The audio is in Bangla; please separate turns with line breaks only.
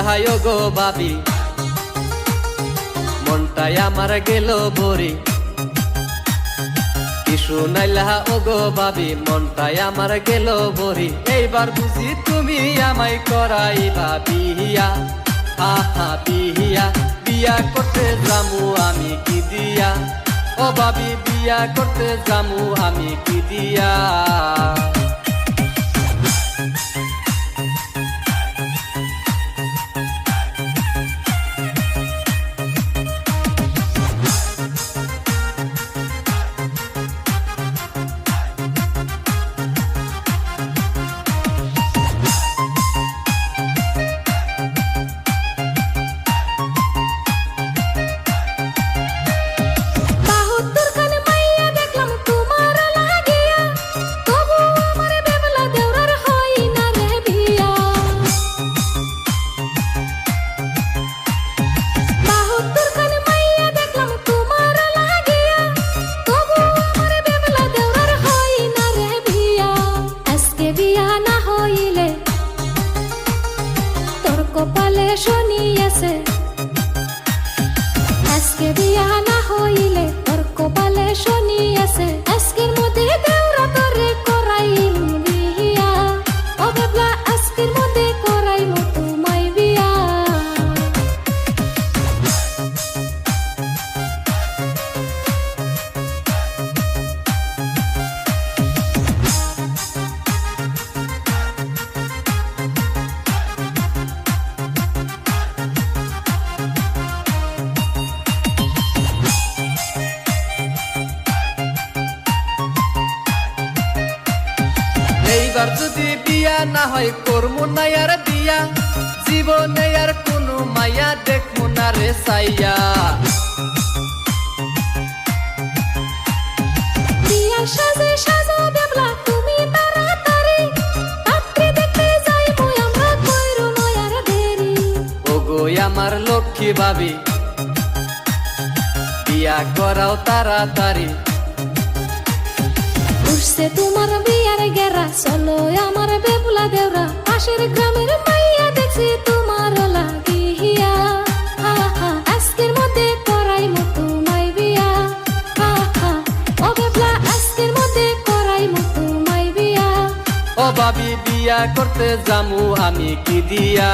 হায় গো ভাবি মনটাই আমার গেল ভরি কি শুনাইলা ও গো ভাবি মনটাই আমার গেল ভরি এইবার বুঝি তুমি আমায় করাইবা বিয়া আহা বিয়া বিয়া করতে যামু আমি কি দিয়া ও ভাবি বিয়া করতে যামু আমি কি দিয়া
কপালে শনি আছে আজকে বিয়া না হইলে তোর কপালে শনি আছে আজকের মধ্যে দেওরা তোরে করাইম বিয়া ও বাবলা আজকের মধ্যে করাইম তোমায় বিয়া
এইবার যদি বিয়া না হয় করমু না আর বিয়া জীবনে আর কোনো মায়া দেখমু না রে সাইয়া
বিয়া সাজে সাজো বাবলা তুমি তাড়াতাড়ি পাত্রী দেখতে যাইবো আমরা কইরো নয়ার দেরি
ও গো আমার লক্ষ্মী ভাবি বিয়া করাও তাড়াতাড়ি
উঠছে তোমার বিয়ার গেরা চলো আমার বেবুলা দেওরা পাশের গ্রামের মাইয়া দেখছি তোমার লাগিয়া আজকের মধ্যে করাইমু তোমায় বিয়া ও বেবলা আজকের মধ্যে করাইমু তোমায় বিয়া
ও ভাবি বিয়া করতে যামু আমি কি দিয়া